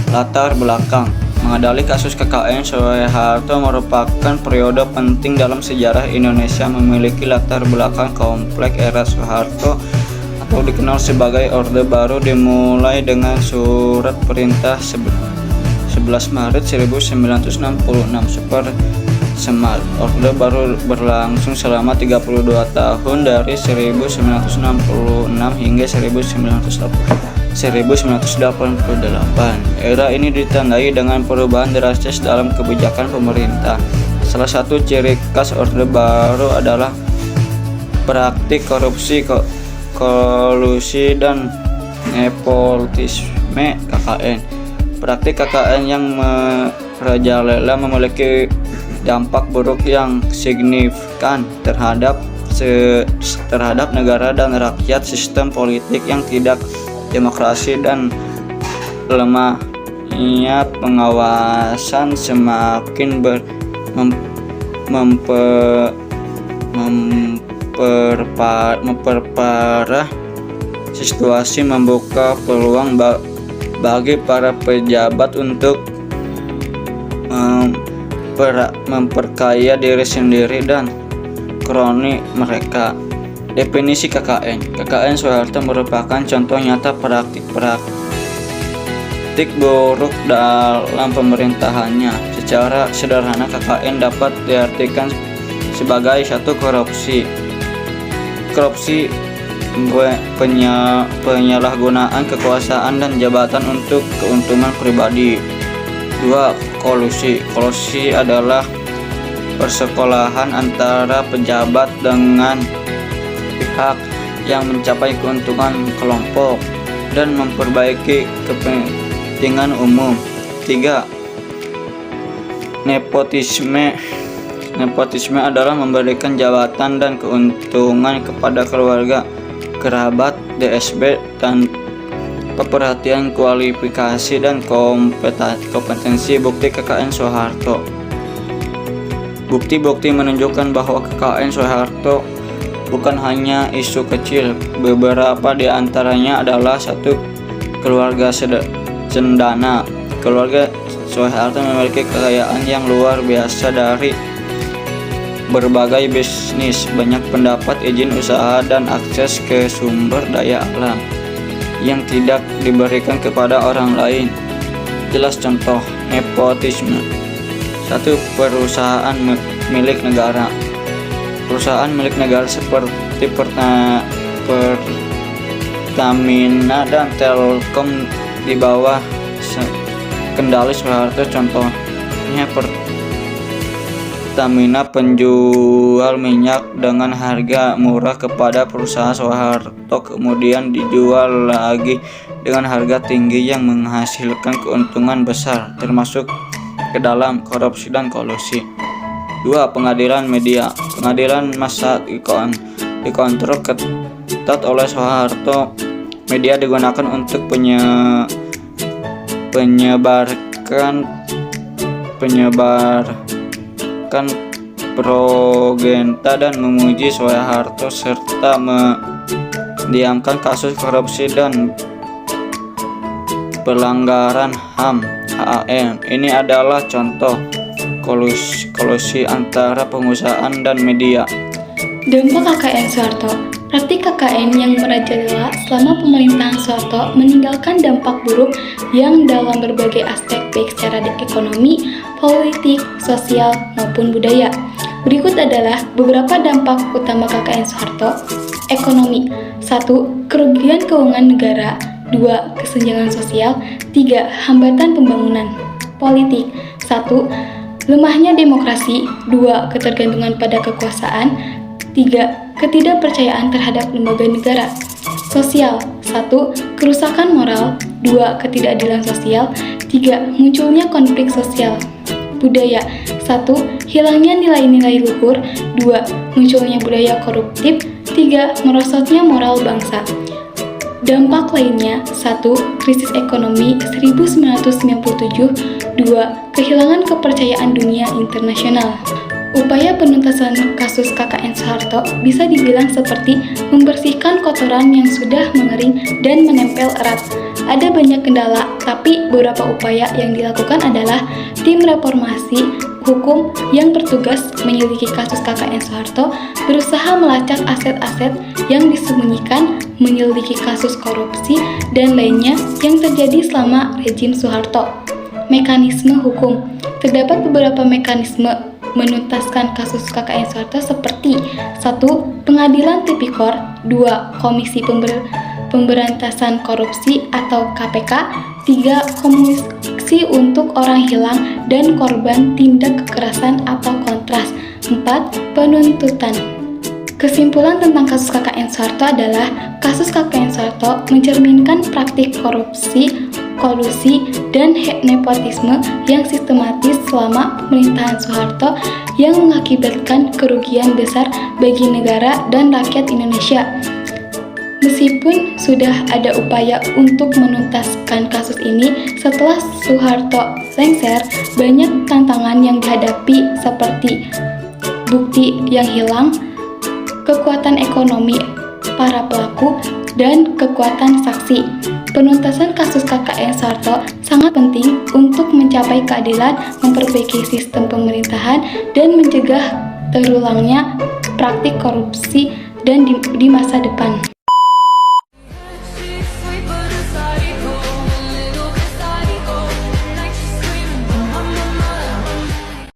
Latar belakang mengenali kasus KKN Soeharto merupakan periode penting dalam sejarah Indonesia, memiliki latar belakang kompleks. Era Soeharto atau dikenal sebagai Orde Baru dimulai dengan surat perintah 11 Maret 1966 Super Semar. Orde Baru berlangsung selama 32 tahun dari 1966 hingga 1988. Era ini ditandai dengan perubahan drastis dalam kebijakan pemerintah. Salah satu ciri khas Orde Baru adalah praktik korupsi, kolusi, dan nepotisme KKN. Praktik KKN yang merajalela memiliki dampak buruk yang signifikan terhadap negara dan rakyat. Sistem politik yang tidak demokrasi dan lemahnya pengawasan semakin memperparah situasi, membuka peluang bagi para pejabat untuk memperkaya diri sendiri dan kroni mereka. Definisi KKN. KKN Soeharto merupakan contoh nyata praktik buruk dalam pemerintahannya. Secara sederhana, KKN dapat diartikan sebagai satu korupsi, penyalahgunaan kekuasaan dan jabatan untuk keuntungan pribadi. 2. Kolusi. Kolusi adalah persekolahan antara pejabat dengan pihak yang mencapai keuntungan kelompok dan memperbaiki kepentingan umum. 3. Nepotisme. Nepotisme adalah memberikan jabatan dan keuntungan kepada keluarga, kerabat, DSB, dan perhatian kualifikasi dan kompetensi. Bukti KKN Soeharto. Bukti-bukti menunjukkan bahwa KKN Soeharto bukan hanya isu kecil. Beberapa di antaranya adalah: 1. Keluarga cendana. Keluarga Soeharto memiliki kekayaan yang luar biasa dari berbagai bisnis, banyak pendapat, izin usaha, dan akses ke sumber daya alam yang tidak diberikan kepada orang lain. Jelas contoh nepotisme. 1. Perusahaan milik negara. Perusahaan milik negara seperti Pertamina dan Telkom di bawah kendali Soeharto. Contohnya Pertamina penjual minyak dengan harga murah kepada perusahaan Soeharto, kemudian dijual lagi dengan harga tinggi yang menghasilkan keuntungan besar, termasuk ke dalam korupsi dan kolusi. 2. Pengadilan media. Pengadilan massa dikontrol ketat oleh Soeharto. Media digunakan untuk penyebarkan propaganda dan memuji Soeharto, serta mendiamkan kasus korupsi dan pelanggaran HAM. Ini adalah contoh kolusi antara pengusaha dan media. Dampak KKN Soeharto. Praktik KKN yang merajalela selama pemerintahan Soeharto meninggalkan dampak buruk yang dalam berbagai aspek, baik secara ekonomi, politik, sosial, maupun budaya. Berikut adalah beberapa dampak utama KKN Soeharto. Ekonomi. 1. Kerugian keuangan negara. 2. Kesenjangan sosial. 3. Hambatan pembangunan. Politik. 1. Lemahnya demokrasi. 2. Ketergantungan pada kekuasaan. 3. Ketidakpercayaan terhadap lembaga negara. Sosial. 1. Kerusakan moral. 2. Ketidakadilan sosial. 3. Munculnya konflik sosial. budaya. 1. Hilangnya nilai-nilai luhur. 2. Munculnya budaya koruptif. 3. Merosotnya moral bangsa. Dampak lainnya: 1. Krisis ekonomi 1997. 2. Kehilangan kepercayaan dunia internasional. Upaya penuntasan kasus KKN Soeharto bisa dibilang seperti membersihkan kotoran yang sudah mengering dan menempel erat. Ada banyak kendala, tapi beberapa upaya yang dilakukan adalah tim reformasi hukum yang bertugas menyelidiki kasus KKN Soeharto berusaha melacak aset-aset yang disembunyikan, menyelidiki kasus korupsi, dan lainnya yang terjadi selama rezim Soeharto. Mekanisme hukum. Terdapat beberapa mekanisme menuntaskan kasus KKN Soeharto seperti 1. Pengadilan Tipikor. 2. Komisi Pemberantasan Korupsi atau KPK. 3. Komisi untuk Orang Hilang dan Korban Tindak Kekerasan atau Kontras. 4. Penuntutan. Kesimpulan tentang kasus KKN Soeharto adalah kasus KKN Soeharto mencerminkan praktik korupsi, kolusi, dan nepotisme yang sistematis selama pemerintahan Soeharto yang mengakibatkan kerugian besar bagi negara dan rakyat Indonesia. Meskipun sudah ada upaya untuk menuntaskan kasus ini, setelah Soeharto lengser, banyak tantangan yang dihadapi seperti bukti yang hilang, kekuatan ekonomi para pelaku, dan kekuatan saksi. Penuntasan kasus KKN Soeharto sangat penting untuk mencapai keadilan, memperbaiki sistem pemerintahan, dan mencegah terulangnya praktik korupsi di masa depan.